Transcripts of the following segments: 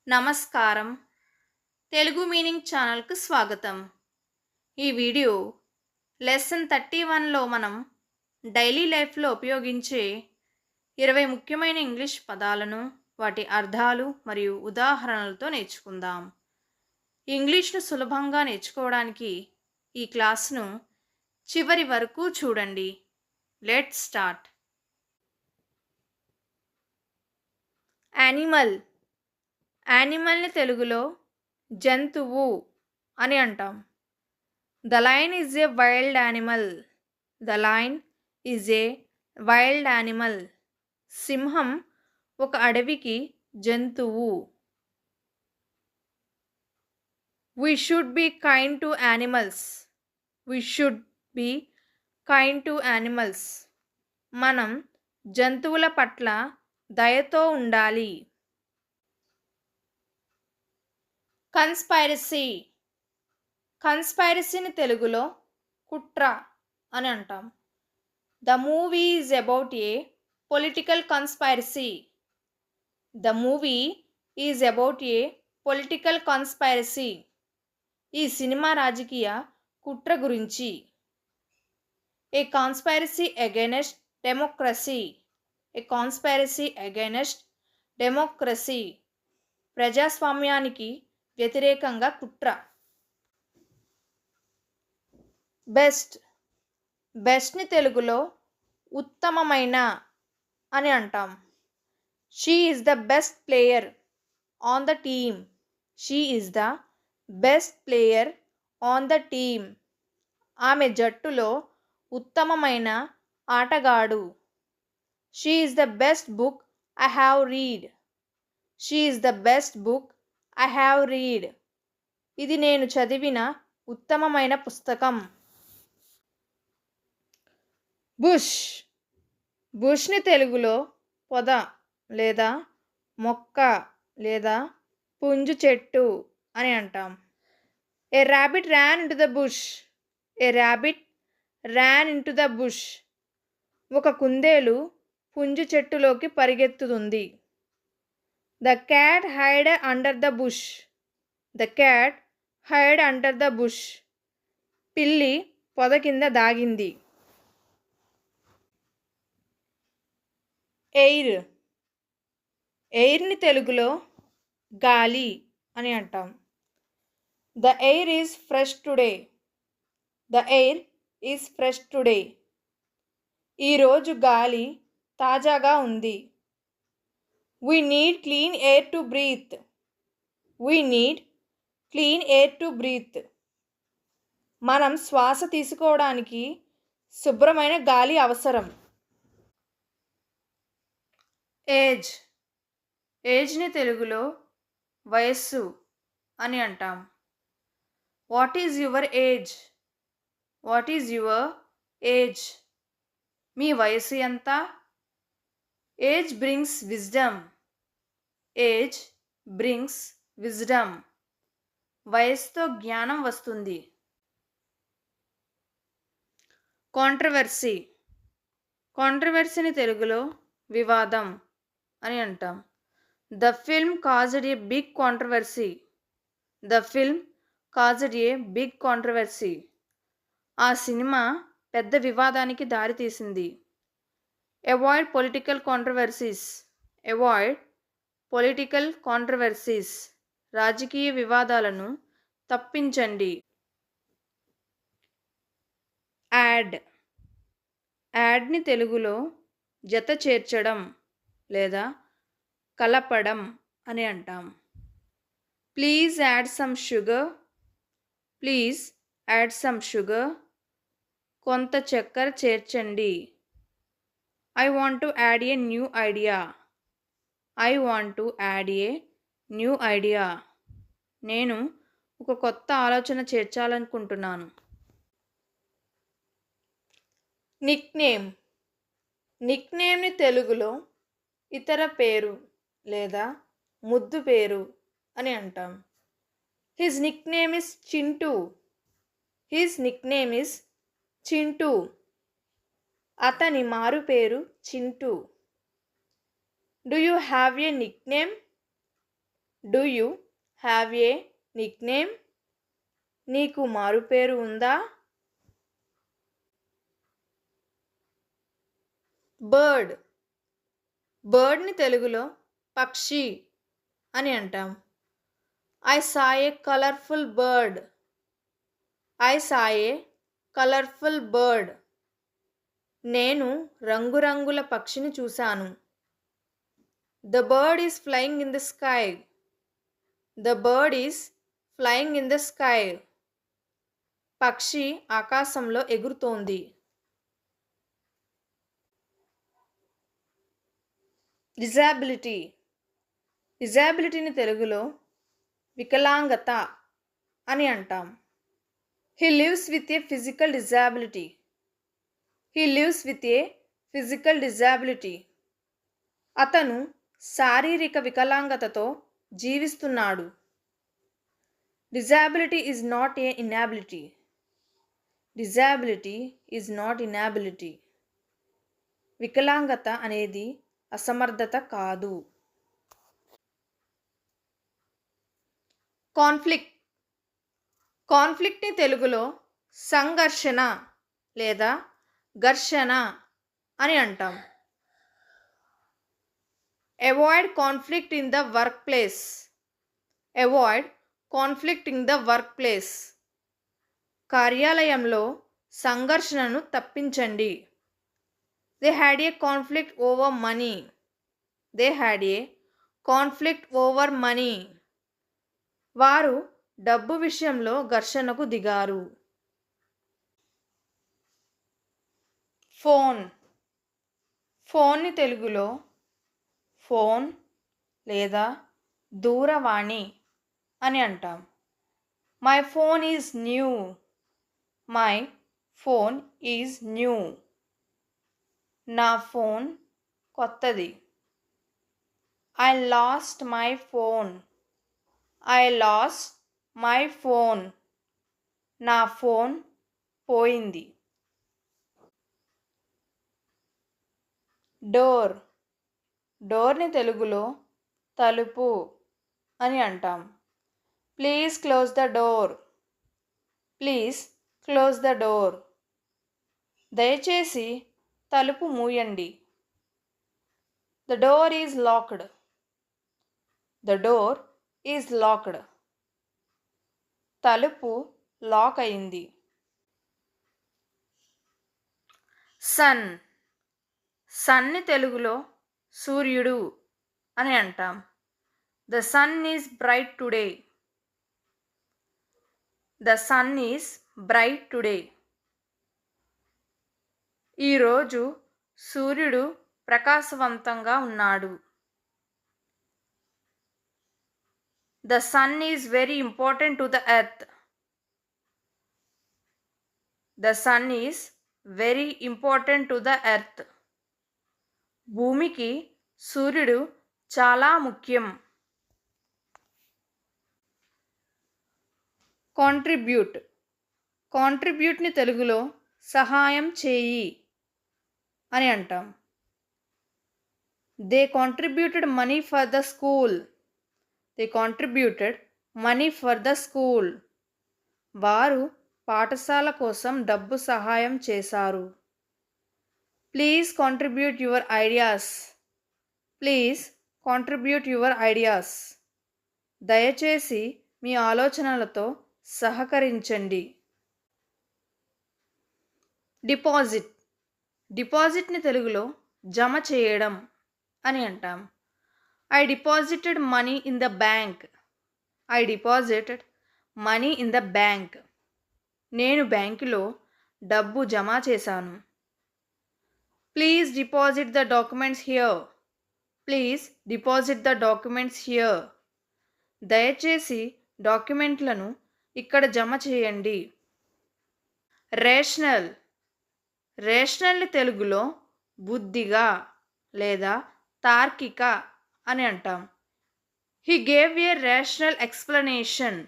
నమస్కారం. తెలుగు మీనింగ్ ఛానల్‌కు స్వాగతం. ఈ వీడియో లెసన్ 31లో మనం డైలీ లైఫ్‌లో ఉపయోగించే 20 ముఖ్యమైన ఇంగ్లీష్ పదాలను, వాటి అర్థాలు మరియు ఉదాహరణలతో నేర్చుకుందాం. ఇంగ్లీష్‌ను సులభంగా నేర్చుకోవడానికి ఈ క్లాస్‌ను చివరి వరకు చూడండి. Let's start. యానిమల్. యానిమల్‌ని తెలుగులో జంతువు అని అంటాం. The lion is a wild animal. The lion is a wild animal. సింహం ఒక అడవికి జంతువు. We should be kind to animals. We should be kind to animals. మనం జంతువుల పట్ల దయతో ఉండాలి. కన్స్పైరసీ. కన్స్పైరసీని తెలుగులో కుట్ర అని అంటాం. The movie is about a political conspiracy. The movie is about a political conspiracy. ఈ సినిమా రాజకీయ కుట్ర గురించి. A conspiracy against democracy. A conspiracy against democracy. ప్రజాస్వామ్యానికి వ్యతిరేకంగా కుట్ర. బెస్ట్. బెస్ట్ని తెలుగులో ఉత్తమమైన అని అంటాం. She is the best player on the team. She is the best player on the team. ఆమె జట్టులో ఉత్తమమైన ఆటగాడు. She is the best book I have read. She is the best book I have read. ఇది నేను చదివిన ఉత్తమమైన పుస్తకం. Bush. బుష్ని తెలుగులో పొద లేదా మొక్క లేదా పుంజు చెట్టు అని అంటాం. A rabbit ran into the bush. A rabbit ran into the bush. ఒక కుందేలు పుంజు చెట్టులోకి పరిగెత్తుతుంది. The cat hide under the bush. The cat hide under the bush. పిల్లి పొద కింద దాగింది. ఎయిర్. ఎయిర్ని తెలుగులో గాలి అని అంటాం. The air is fresh today. The air is fresh today. ఈరోజు గాలి తాజాగా ఉంది. We need clean air to breathe. We need clean air to breathe. మనం శ్వాస తీసుకోవడానికి శుభ్రమైన గాలి అవసరం. ఏజ్. ఏజ్ని తెలుగులో వయస్సు అని అంటాం. What is your age. What is your age. మీ వయసు ఎంత. Age brings wisdom. Age brings wisdom. వయసుతో జ్ఞానం వస్తుంది. కాంట్రవర్సీ. కాంట్రవర్సీని తెలుగులో వివాదం అని అంటాం. The film caused a big controversy. The film caused a big controversy. ఆ సినిమా పెద్ద వివాదానికి దారితీసింది. Avoid political controversies. Avoid political controversies. రాజకీయ వివాదాలను తప్పించండి. యాడ్. యాడ్ని తెలుగులో జత చేర్చడం లేదా కలపడం అని అంటాం. Please add some sugar. Please add some sugar. కొంత చక్కెర చేర్చండి. I want to add a new idea. I want to add a new idea. నేను ఒక కొత్త ఆలోచన చేర్చాలనుకుంటున్నాను. నిక్నేమ్. నిక్నేమ్ని తెలుగులో ఇతర పేరు లేదా ముద్దు పేరు అని అంటాం. His nickname is Chintu. His nickname is Chintu. అతని మారు పేరు Chintu. Do you have a nickname. Do you have a nickname? నీకు మారుపేరు ఉందా? బర్డ్. బర్డ్ని తెలుగులో పక్షి అని అంటాం. I saw a colourful bird. I saw a colourful bird. నేను రంగురంగుల పక్షిని చూశాను. The bird is flying in the sky. The bird is flying in the sky. పక్షి ఆకాశంలో ఎగురుతోంది. డిజాబిలిటీ. డిజాబిలిటీని తెలుగులో వికలాంగత అని అంటాం. He lives with a physical disability. He lives with a physical disability. అతను శారీరక వికలాంగతతో జీవిస్తున్నాడు. Disability is not a inability. Disability is not inability. వికలాంగత అనేది అసమర్థత కాదు. కాన్ఫ్లిక్ట్. కాన్ఫ్లిక్ట్ని తెలుగులో సంఘర్షణ లేదా ఘర్షణ అని అంటాం. Avoid conflict in the workplace. Avoid conflict in the workplace. కార్యాలయంలో సంఘర్షణను తప్పించండి. They had a conflict over money. They had a conflict over money. వారు డబ్బు విషయంలో ఘర్షణకు దిగారు. ఫోన్. ఫోన్ని తెలుగులో ఫోన్ లేదా దూరవాణి అని అంటాం. My phone is new. My phone is new. నా ఫోన్ కొత్తది. I lost my phone. I lost my phone. నా ఫోన్ పోయింది. డోర్. డోర్ని తెలుగులో తలుపు అని అంటాం. Please close the door. Please close the door. దయచేసి తలుపు మూయండి. The door is locked. The door is locked. తలుపు లాక్ అయింది. సన్. సన్ని తెలుగులో సూర్యుడు అని అంటాం. The sun is bright today. The sun is bright today. ఈరోజు సూర్యుడు ప్రకాశవంతంగా ఉన్నాడు. The sun is very important to the earth. The sun is very important to the earth. భూమికి సూర్యుడు చాలా ముఖ్యం. కాంట్రిబ్యూట్. కాంట్రిబ్యూట్ని తెలుగులో సహాయం చేయి అని అంటాం. They contributed money for the school. They contributed money for the school. వారు పాఠశాల కోసం డబ్బు సహాయం చేశారు. Please contribute your ideas. Please contribute your ideas. దయచేసి మీ ఆలోచనలతో సహకరించండి. డిపాజిట్. డిపాజిట్ని తెలుగులో జమ చేయడం అని అంటాం. I deposited money in the bank. I deposited money in the bank. నేను బ్యాంకులో డబ్బు జమ చేశాను. Please deposit the documents here. Please deposit the documents here. దయచేసి డాక్యుమెంట్లను ఇక్కడ జమ చేయండి. రేషనల్. రేషనల్ని తెలుగులో బుద్ధిగా లేదా తార్కిక అని అంటాం. He gave a rational explanation.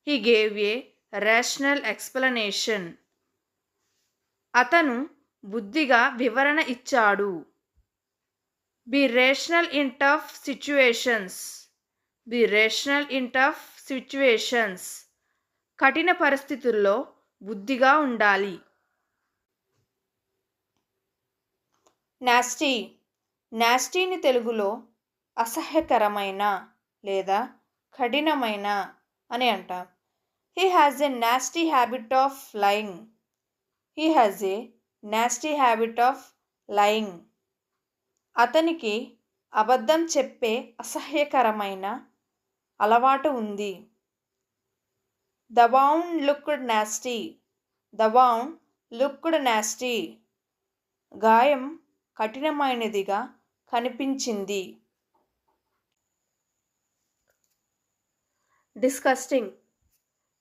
He gave a rational explanation. అతను బుద్ధిగా వివరణ ఇచ్చాడు. Be rational in tough situations. Be rational in tough situations. కఠిన పరిస్థితుల్లో బుద్ధిగా ఉండాలి. నాస్టీ. నాస్టీని తెలుగులో అసహ్యకరమైన లేదా కఠినమైన అని అంటాం. He has a nasty habit of lying. He has a nasty habit of lying. అతనికి అబద్ధం చెప్పే అసహ్యకరమైన అలవాటు ఉంది. The wound looked nasty. The wound looked nasty. గాయం కఠినమైనదిగా కనిపించింది. డిస్కస్టింగ్.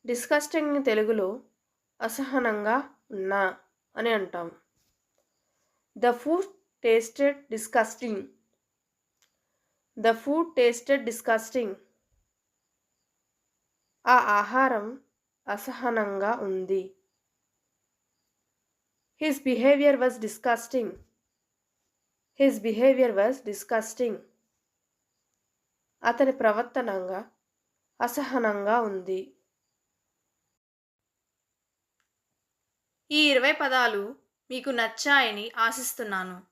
డిస్కస్టింగ్ని తెలుగులో అసహనంగా ఉన్నా అని అంటాం. The food tasted disgusting. The food tasted disgusting. ఆ ఆహారం అసహనంగా ఉంది. His behaviour was disgusting. His behaviour was disgusting. అతని ప్రవర్తనంగా అసహనంగా ఉంది. ఈ 20 పదాలు మీకు నచ్చాయని ఆశిస్తున్నాను.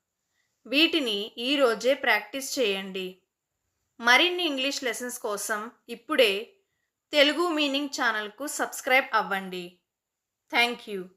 వీటిని ఈరోజే ప్రాక్టీస్ చేయండి. మరిన్ని ఇంగ్లీష్ లెసన్స్ కోసం ఇప్పుడే తెలుగు మీనింగ్ ఛానల్కు సబ్స్క్రైబ్ అవ్వండి. Thank you.